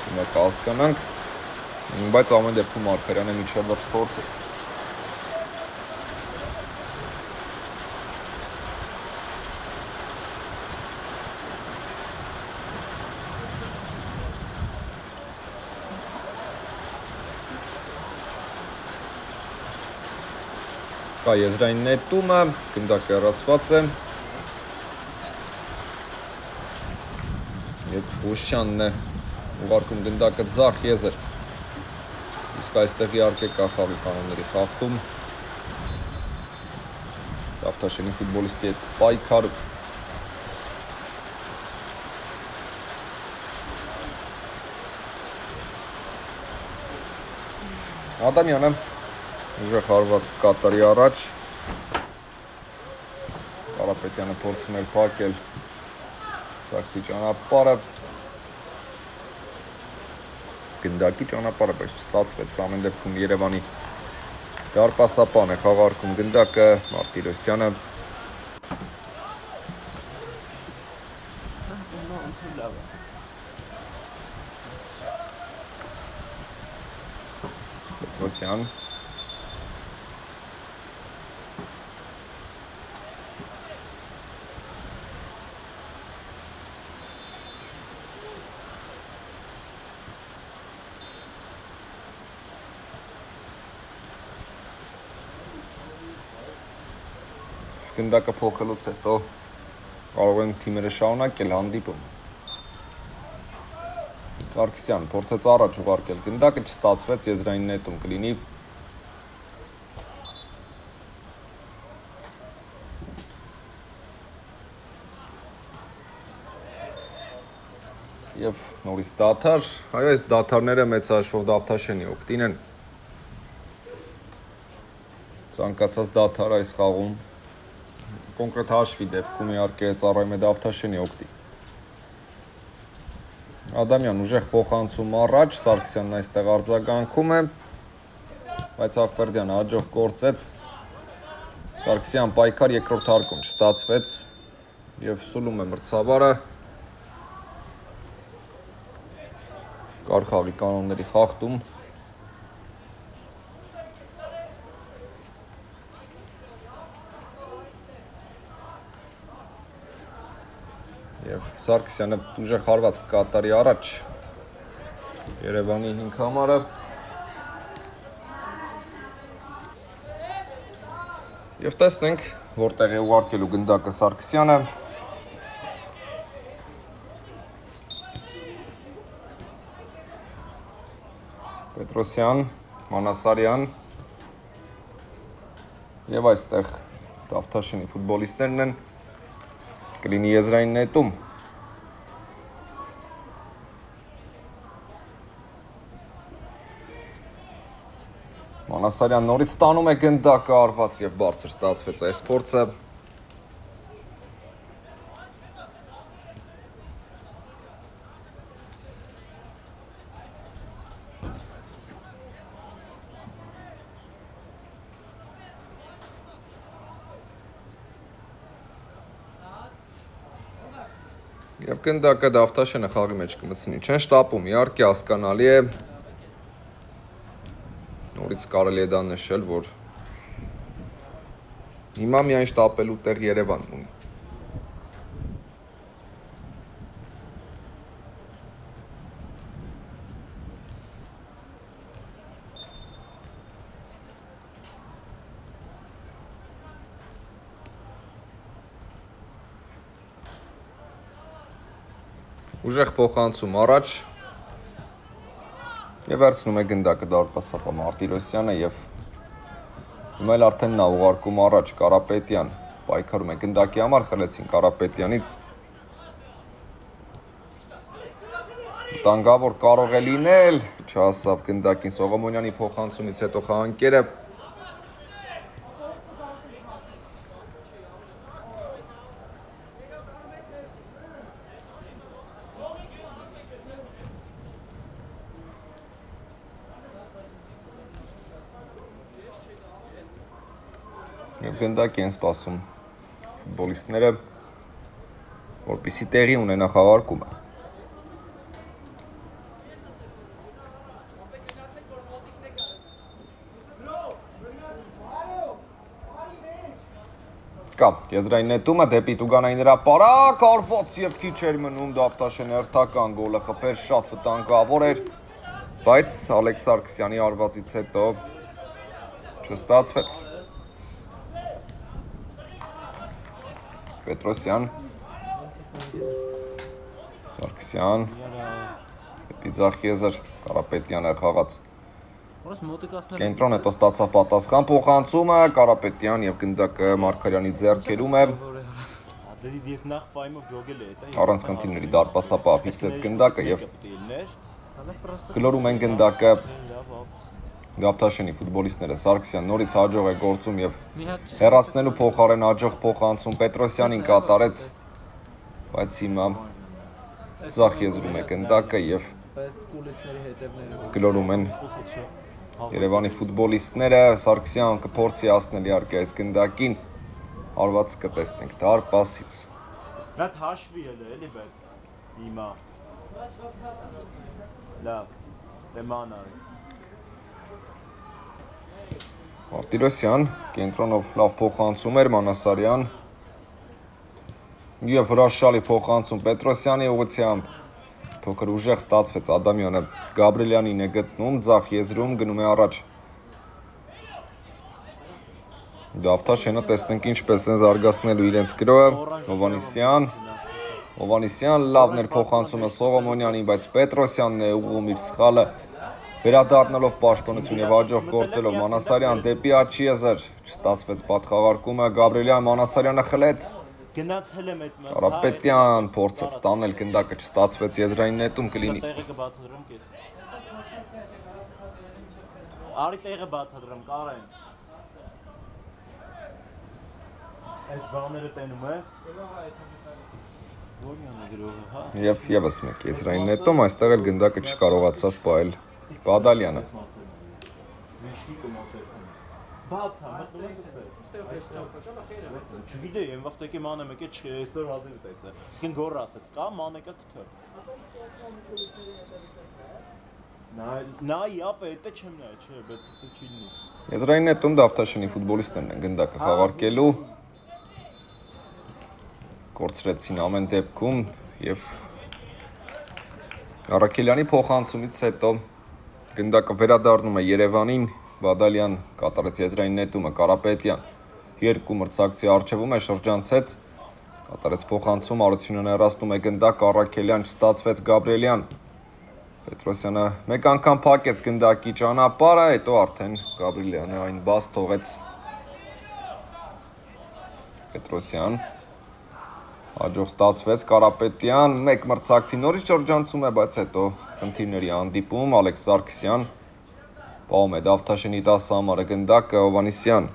հիմա կհասկանանք, բայց ամեն դեպքում Մարգարյանը միջավայր փորձեց։ Կա եզրային նետումը, գնդակը հեռացված է։ Եվ Ուշյանն է ուղարկում գնդակը ձախ եզր իսկ այստեղ իհարկե կա խաղի կանոնների խախտում Դավթաշենի ֆուտբոլիստի հետ պայքարում Ադամյանը ուժեղ հարված կատարի առաջ Կարապետյանը փորձում էր փակել Սարգսի ճանապարհը գնդակի ճանապարհը բայց ստացվեց ամեն դեպքում Երևանի դարպասապան է խաղարկում գնդակը Մարտիրոսյանը Պետրոսյան գնդակը փոխելուց հետո կարող են թիմերը շարունակել հանդիպում։ Սարգսյան փորձեց առաջ ուղարկել գնդակը, չստացվեց, եզրային նետում կլինի։ Եվ նորից դադար, այս դադարները մեծ հաշվով Դավթաշենի օգտին են։ Ցանկացած դադար այս խաղում կոնկրետ հաշվի դեպքում իհարկե ծառայում է Դավթաշենի օգտին։ Ադամյան ուժեղ փոխանցում առաջ, Սարգսյանն այստեղ արձագանքում է, բայց Ախվերդյանը հաջող կործեց, Սարգսյան պայքար երկրորդ հարկում չստացվեց և սուլում է մրցավարը, կար խաղի կանոնների խախտում, և Սարգսյանը ուժեղ հարված կկատարի առաջ Երևանի 5 համարը։ Եվ տեսնենք, որտեղ է ուղարկելու գնդակը Սարգսյանը։ Պետրոսյան, Մանասարյան և այստեղ Դավթաշենի ֆուտբոլիստներն են, կլինի եզրային նետում։ Մանասարյան նորից ստանում է գնդակը արված և բարձր ստացվեց այս փորձը։ Եվ գնդակը Դավթաշենը խաղի մեջ կմտցնի, չեն շտապում, իհարկե հասկանալի է, նորից կարելի է դա նշել, որ հիմա միայն շտապելու տեղ Երևանն ունի։ Ուժեղ փոխանցում առաջ և վերցնում է գնդակը դարպասապա Մարտիրոսյանը և հիմա էլ արդեն նա ուղարկում առաջ Կարապետյան, պայքարում է գնդակի համար, խլեցին Կարապետյանից։ Վտանգավոր կարող է լինել, չհասավ գնդակին Սողոմոնյանի փոխանցումից հետո խաղանկերը։ Եվ գնդակի են սպասում ֆուտբոլիստները, որպեսզի տեղի ունենա խաղարկումը։ Կա, եզրային նետումը դեպի Տուգանային հրապարակ, արված և քիչ էր մնում Դավթաշենի հերթական գոլը խփել, շատ վտանգավոր էր, բայց Ալեքս Սարգսյանի արվածից հետո չստացվեց։ Պետրոսյան, Սարգսյան, դեպի ձախ եզր, Կարապետյանը խաղաց կենտրոն, հետո ստացավ պատասխան փոխանցումը, Կարապետյան և գնդակը Մարգարյանի ձեռքերում է։ Առանց խնդիրների դարպասապահ ֆիքսեց գնդակը և գլորում են գնդակը Դավթաշենի ֆուտբոլիստները, Սարգսյան նորից հաջող է գործում և հեռացնելու փոխարեն հաջող փոխանցում Պետրոսյանին կատարեց, բայց հիմա ձախ եզրում է գնդակը և գլորում են Երևանի ֆուտբոլիստները, Սարգսյան կփորձի հասնել իհարկե այս գնդակին, հարված կտեսնենք դարպասից։ Ռատ հաշվի էլի, բայց հիմա լավ, դեմանա Մարտիրոսյան, կենտրոնով լավ փոխանցում էր, Մանասարյան և հրաշալի փոխանցում Պետրոսյանի ուղղությամբ, փոքր ուժեղ ստացվեց, Ադամյանը Գաբրելյանին է գտնում, ձախ եզրում գնում է առաջ։ Դավթաշենը տեսնենք ինչպես են զարգացնելու իրենց գրոհը, Հովանիսյան լավն էր փոխանցումը Սողոմոնյանին, բայց Պետրոսյանն է ուղղում իր սխալը, վերադառնալով պաշտպանություն եւ հաջող գործելով Մանասարյան դեպի Աչիեզեր, չստացվեց պատխաղարկումը, Գաբրիելյան Մանասարյանը խլեց, Գնացել եմ այդ մաս։ Կարապետյան փորձեց տանել գնդակը, չստացվեց, եզրային նետում կլինի։ Տեղը կբացատրեմ կետ։ Արի տեղը բացատրեմ, Կարեն։ Այս բաները տենում ես։ Որն է գրողը, հա։ Եվ եւս մեկ եզրային նետում, այստեղ էլ գնդակը չկարողացավ պահել Բադալյանը։ Զվիշկի կոմոտերքում։ Բացա, մտնում ես այդտեղ։ Չգիտեի, այն վաղ տեկի մանե մեկ է այսօր հազիվ տեսա։ Իսկին գոռ ասեց, կա մանեկա քթը։ Նա իապ էտե չեմ նայ, չէ, բայց դա չի լինի։ Եզրային նետում Դավթաշենի ֆուտբոլիստներն են գնդակը խաղարկելու։ Կորցրեցին ամեն դեպքում եւ Արաքելյանի փոխանցումից հետո գնդակը վերադառնում է Երևանին, Բադալյան կատարեց եզրային նետումը, Կարապետյան երկու մրցակցի առջևում է շրջանցեց, կատարեց փոխանցում, Արությունյանը հեռացնում է գնդակ, Արաքելյան չստացվեց, Գաբրիելյան Պետրոսյանը մեկ անգամ փակեց գնդակի ճանապարհը, հետո արդեն Գաբրիելյանը այն բաց թողեց Պետրոսյան Հաջող ստացվեց Կարապետյան, մեկ մրցակցի նորից շրջանցում է, բայց հետո խնդիրների հանդիպում, Ալեքս Սարգսյան պահում է Դավթաշենի 10 համարը գնդակը, Հովանիսյան,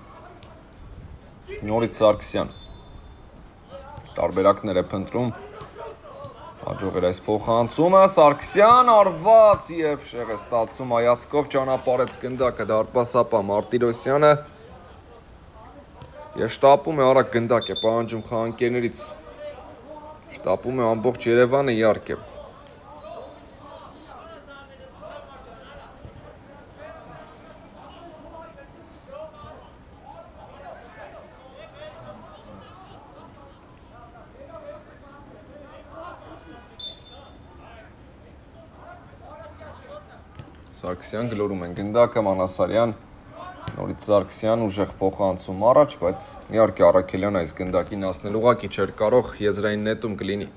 նորից Սարգսյան, տարբերակներ է փնտրում, հաջող էր այս փոխանցումը, Սարգսյան արված և շեղ է ստացում հայացքով ճանապարհեց գնդակը դարպասապահ Մարտիրոսյանը և շտապում է արագ գնդակ է պահանջում խաղանկերներից Շտապում է ամբողջ Երևանը իհարկե։ Սարգսյան գլորում են գնդակը, Մանասարյան, նորից Սարգսյան ուժեղ փոխանցում առաջ, բայց իհարկե Արաքելյան այս գնդակին հասնել ուղղակի չէր կարող, եզրային նետում կլինի։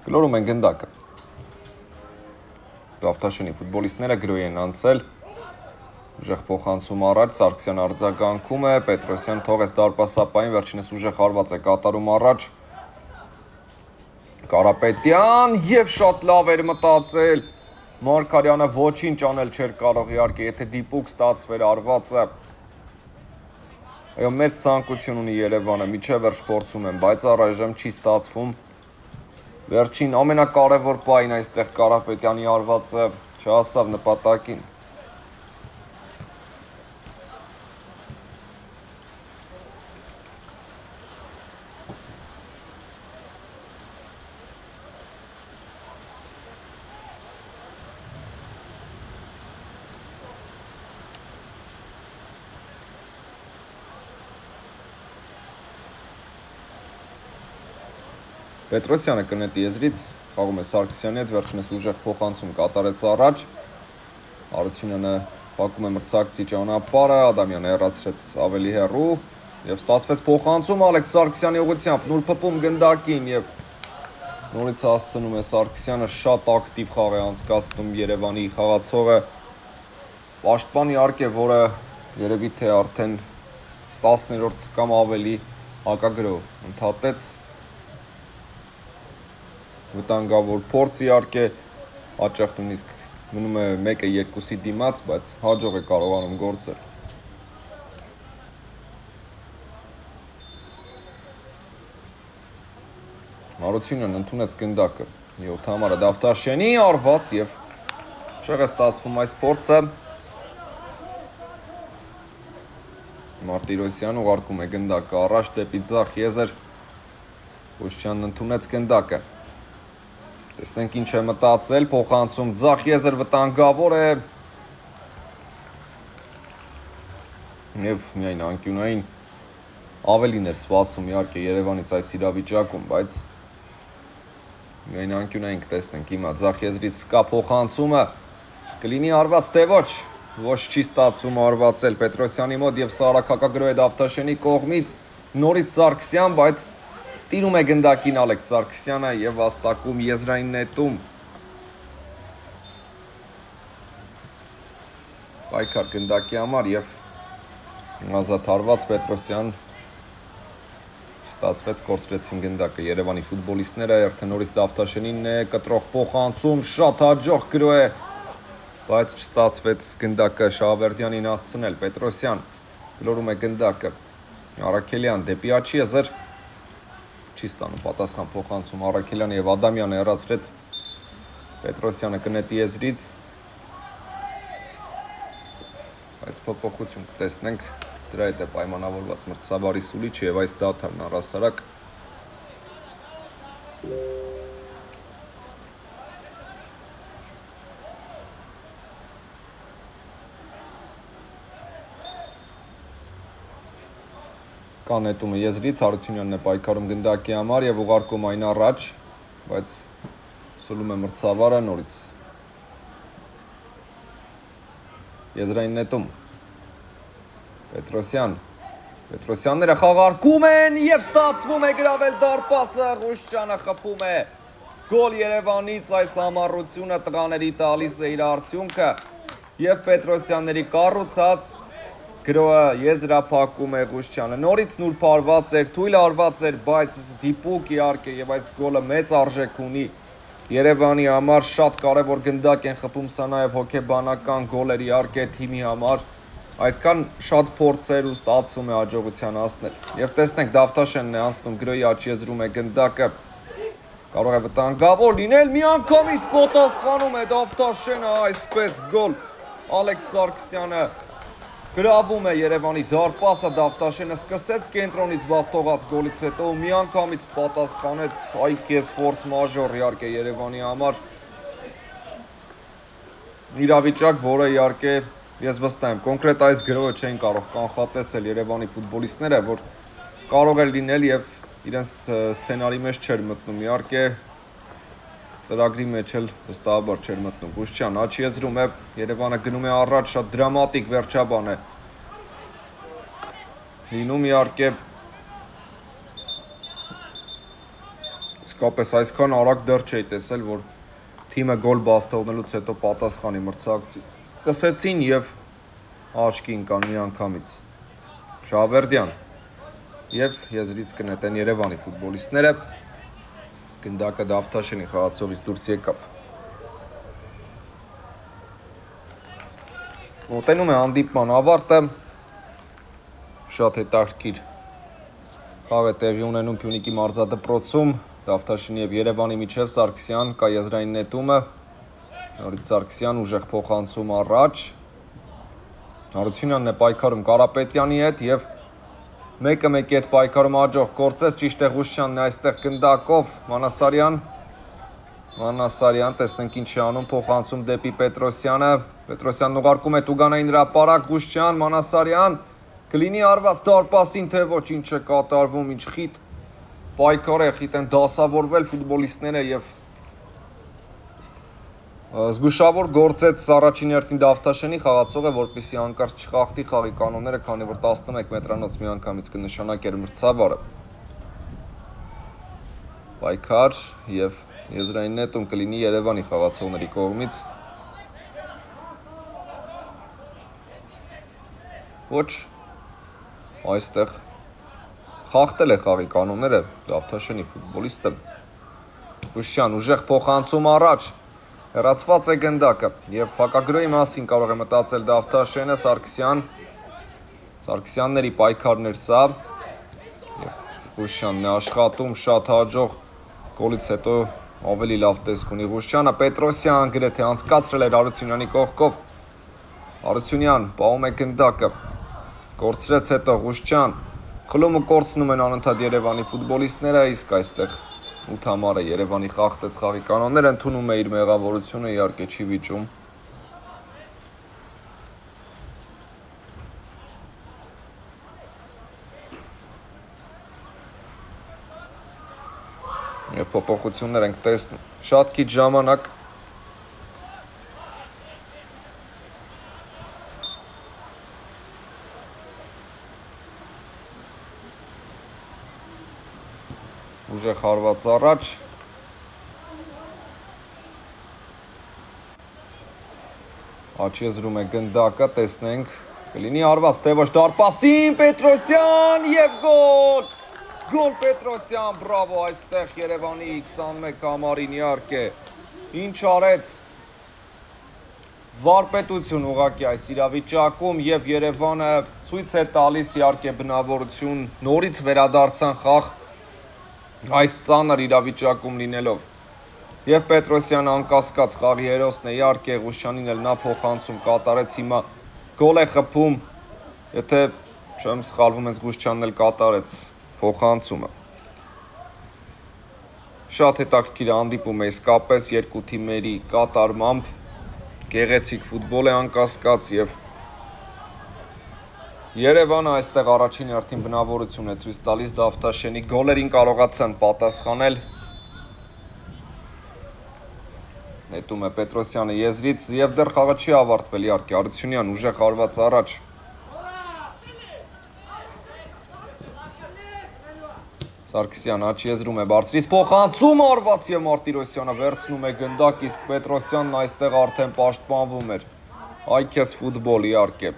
Գլորում են գնդակը։ Դավթաշենի ֆուտբոլիստները գրոհի են անցել, ուժեղ փոխանցում առաջ, Սարգսյան արձագանքում է, Պետրոսյան թողեց դարպասապահին, վերջինս ուժեղ հարված է կատարում առաջ, Կարապետյան և շատ լավ էր մտածել, Մարգարյանը ոչինչ անել չէր կարող իհարկե, եթե դիպուկ ստացվեր արվածը, մեծ ցանկություն ունի Երևանը, միջև վերջ փորձում են, բայց առայժմ չի ստացվում, վերջին ամենակարևոր պահին այստեղ Կարապետյանի արվածը չհասավ նպատակին։ Պետրոսյանը կնետի եզրից, խաղում է Սարգսյանի հետ, վերջինս ուժեղ փոխանցում կատարեց առաջ, Արությունյանը փակում է մրցակցի ճանապարհը, Ադամյանը հեռացրեց ավելի հեռու և ստացվեց փոխանցում Ալեքս Սարգսյանի ուղղությամբ, նուրբփում գնդակին և նորից հասցնում է Սարգսյանը, շատ ակտիվ խաղ է անցկացնում Երևանի խաղացողը, պաշտպան իհարկե, որը երևի թե արդեն 10-րդ կամ ավելի հակագրոհ ընդհատեց վտանգավոր փորձ իհարկե, հաճախ նույնիսկ մնում է 1-2-ի դիմաց, բայց հաջող է կարողանում գործել։ Արությունյանը ընդունեց գնդակը, 7 համարը Դավթաշենի արված և շեղ է ստացվում այս փորձը։ Մարտիրոսյան ուղարկում է գնդակը առաջ դեպի ձախ եզր, Բուշչյանն ընդունեց գնդակը։ Տեսնենք ինչ է մտածել, փոխանցում ձախ եզր վտանգավոր է և միայն անկյունային ավելին էր սպասում իհարկե Երևանից այս իրավիճակում, բայց Միայն անկյուն ենք տեսնենք հիմա ձախ եզրից կա փոխանցումը կլինի արված թե ոչ չի ստացվում արվածել Պետրոսյանի մոտ եւ Սարաքակագրո է Դավթաշենի կողմից նորից Սարգսյան, բայց տիրում է գնդակին Ալեքս Սարգսյանը եւ վաստակում եզրային նետում պայքար գնդակի համար եւ ազատ արված Պետրոսյան ստացվեց կորցրեցին գնդակը Երևանի ֆուտբոլիստները երթը նորից Դավթաշենին է կտրող փոխանցում շատ հաջող գրո է բայց չստացվեց գնդակը Շահավերդյանին հասցնել Պետրոսյան գլորում է գնդակը Արաքելյան դեպի աչի եզր չի ստանում պատասխան փոխանցում Արաքելյանը եւ Ադամյանը հեռացրեց Պետրոսյանը կնետի եզրից բայց փոփոխություն կտեսնենք դրա հետ է պայմանավորված մրցավարի սուլիչը եւ այս դաթարն առհասարակ կանետումը եզրից Հարությունյանն է պայքարում գնդակի համար եւ ուղարկում այն առաջ բայց սուլում է մրցավարը նորից եզրային նետում Պետրոսյանները խաղարկում են եւ ստացվում է գրավել դարպասը Ղուշչյանը խփում է գոլ Երևանից այս համառությունը տղաների տալիս է իր արդյունքը եւ Պետրոսյանների կառուցած գրոը եզրափակում է Ղուշչյանը նորից նուր փարված էր թույլ արված էր բայց դիպուկ իհարկե եւ այս գոլը մեծ արժեք ունի Երևանի համար շատ կարեւոր գնդակ են խփում սա նաեւ հոգեբանական գոլ էր իհարկե թիմի համար այսքան շատ փորձեր ու ստացվում է հաջողության հասնել եւ տեսնենք Դավթաշենն է անցնում գրոյի աչի եզրում է գնդակը կարող է վտանգավոր լինել միանգամից պատասխանում է Դավթաշենը այսպես գոլ Ալեքս Սարգսյանը գրավում է Երևանի դարպասը Դավթաշենը սկսեց կենտրոնից բաց թողած գոլից հետո միանգամից պատասխանեց այքես ֆորս մաժոր իհարկե Երևանի համար իրավիճակ որը իհարկե ես վստահ եմ կոնկրետ այս գրոհը չեն կարող կանխատեսել Երևանի ֆուտբոլիստները որ կարող է լինել եւ իրենց սցենարի մեջ չէր մտնում իհարկե ծրագրի մեջ էլ վստահաբար չէր մտնում Ղուշչյան աչի եզրում է Երևանը գնում է առաջ շատ դրամատիկ վերջաբան է լինում իհարկե իսկապես այսքան արագ դեռ չէի տեսել որ թիմը գոլ բաց թողնելուց հետո պատասխանի մրցակցի սկսեցին եւ աչքի ընկան միանգամից Շահավերդյան եւ եզրից կնետեն Երևանի ֆուտբոլիստները գնդակը Դավթաշենի խաղացողից դուրս եկավ մոտենում է հանդիպման ավարտը շատ հետաքրքիր խաղ է տեղի ունենում Փյունիկի մարզադպրոցում Դավթաշենի եւ Երևանի միջև Սարգսյան կա եզրային նետումը նորից Սարգսյան ուժեղ փոխանցում առաջ Հարությունյանն է պայքարում Կարապետյանի հետ եւ մեկը մեկի հետ պայքարում հաջող կորցեց ճիշտ է Ղուշչյանն է այստեղ գնդակով Մանասարյան տեսնենք ինչ է անում փոխանցում դեպի Պետրոսյանն ուղարկում է Տուգանային հրապարակ Ղուշչյան Մանասարյան կլինի արված դարպասին թե ոչ ինչ է կատարվում ինչ խիտ պայքար է խիտ են դասավորվել ֆուտբոլիստները եւ զգուշավոր գործեց առաջին հերթին Դավթաշենի խաղացողը որպեսզի հանկարծ չխախտի խաղի կանոնները քանի որ 11 մետրանոց միանգամից կնշանակեր մրցավարը պայքար եւ եզրային նետում կլինի Երևանի խաղացողների կողմից ոչ այստեղ խախտել է խաղի կանոնները Դավթաշենի ֆուտբոլիստը Ղուշչյան ուժեղ փոխանցում առաջ հեռացված է գնդակը եւ հակագրոյի մասին կարող է մտածել Դավթաշենը Սարգսյանների պայքարներ սա եւ Ղուշչյանն է աշխատում շատ հաջող գոլից հետո ավելի լավ տեսք ունի Ղուշչյանը Պետրոսյան գրեթե անցկացրել էր Հարությունյանի կողքով Հարությունյան պահում է գնդակը կորցրեց հետո Ղուշչյան խլումը կորցնում են անընդհատ Երևանի ֆուտբոլիստները իսկ այստեղ 8 համարը Երևանի խախտեց խաղի կանոնները ընդունում է իր մեղավորությունը իհարկե չի վիճում եւ փոփոխություններ ենք տեսնում։ Շատ քիչ ժամանակ ուժեղ հարված առաջ Աչեզրում է գնդակը, տեսնենք, կլինի արված, թե ոչ դարպասին, Պետրոսյան և գոլ, գոլ Պետրոսյան, բրավո, այստեղ Երևանի 21 համարին իհարկե, ինչ արեց վարպետություն ուղղակի այս իրավիճակում և Երևանը ցույց է տալիս իհարկե բնավորություն, նորից վերադարձան խաղ այս ծանր իրավիճակում լինելով Եվ Պետրոսյան անկասկած խաղի հերոսն է, իհարկե Ղուշյանին էլ նա փոխանցում կատարեց, հիմա գոլ է խփում, եթե չեմ սխալվում, հենց Ղուշյանն էլ կատարեց փոխանցումը։ Շատ հետաքրքիր հանդիպում է իսկապես երկու թիմերի կատարմամբ, գեղեցիկ ֆուտբոլ է անկասկած եւ Երևանը այստեղ առաջին հերթին բնավորություն է ցույց տալիս Դավթաշենի գոլերին կարողացան պատասխանել Նետում է Պետրոսյանը եզրից և դեռ խաղը չի ավարտվել իհարկե Արությունյան ուժեղ հարված առաջ Սարգսյան աչ եզրում է բարձրից փոխանցում արված և Մարտիրոսյանը վերցնում է գնդակ իսկ Պետրոսյանն այստեղ արդեն պաշտպանվում էր Այ քեզ ֆուտբոլ իհարկե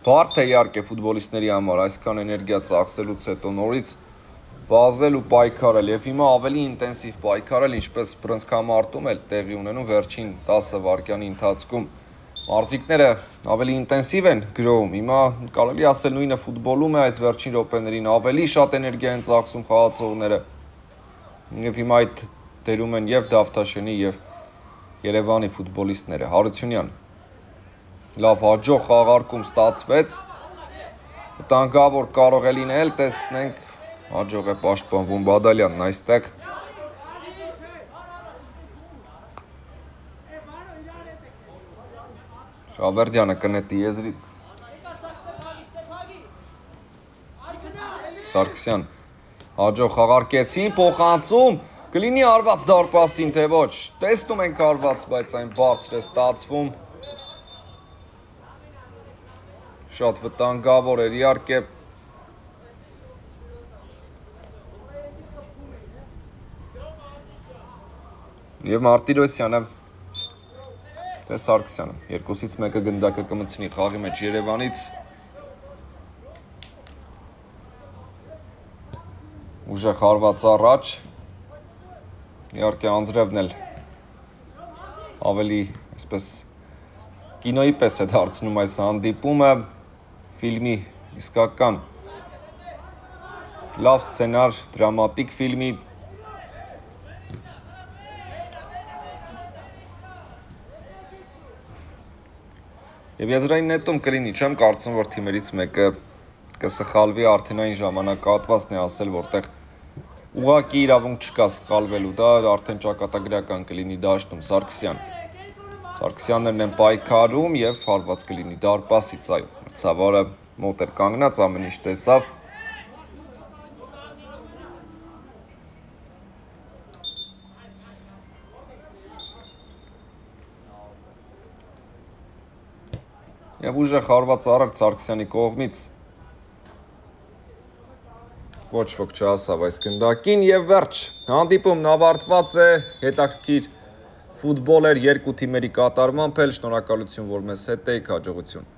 Բարդ է իհարկե ֆուտբոլիստների համար այսքան էներգիա ծախսելուց հետո նորից վազել ու պայքարել եւ հիմա ավելի ինտենսիվ պայքարել ինչպես բռնցքամարտում էլ տեղի ունենում վերջին 10 վայրկյանի ընթացքում մարզիկները ավելի ինտենսիվ են գրովում հիմա կարելի ասել նույնը ֆուտբոլում է այս վերջին րոպեներին ավելի շատ էներգիա են ծախսում խաղացողները եւ հիմա այդ դերում են եւ Դավթաշենի եւ Երևանի ֆուտբոլիստները Հարությունյան լավ հաջող խաղարկում ստացվեց վտանգավոր կարող է լինել տեսնենք Հաջող է պաշտպանվում Բադալյանն այստեղ Շավերդյանը կնետի եզրից Սարգսյան Հաջող խաղարկեցին փոխանցում կլինի արված դարպասին թե ոչ տեսնում ենք արված բայց այն բարձր է ստացվում Շատ վտանգավոր էր իհարկե Եվ Մարտիրոսյանը թե Սարգսյանը երկուսից մեկը գնդակը կմցնի խաղի մեջ Երևանից ուժեղ հարված առաջ իհարկե Անձրևն էլ ավելի այսպես կինոյի պես է դարձնում այս հանդիպումը ֆիլմի իսկական լավ սցենար դրամատիկ ֆիլմի Եվ եզրային նետում կլինի, չեմ կարծում, որ թիմերից մեկը կսխալվի արդեն այն ժամանակահատվածն է ասել, որտեղ ուղղակի իրավունք չկա սխալվելու, դա արդեն ճակատագրական կլինի դաշտում Սարգսյան։ Սարգսյաններն են պայքարում եւ հարված կլինի դարպասից, այո, մրցավարը մոտ էր կանգնած, ամեն ինչ տեսավ։ Եվ ուժեղ հարված առակ Սարգսյանի կողմից ոչ ոք չհասավ այս գնդակին եւ վերջ հանդիպումն ավարտված է հետաքրքիր ֆուտբոլ էր երկու թիմերի կատարմամբ էլ շնորհակալություն որ մեզ հետ եք հաջողություն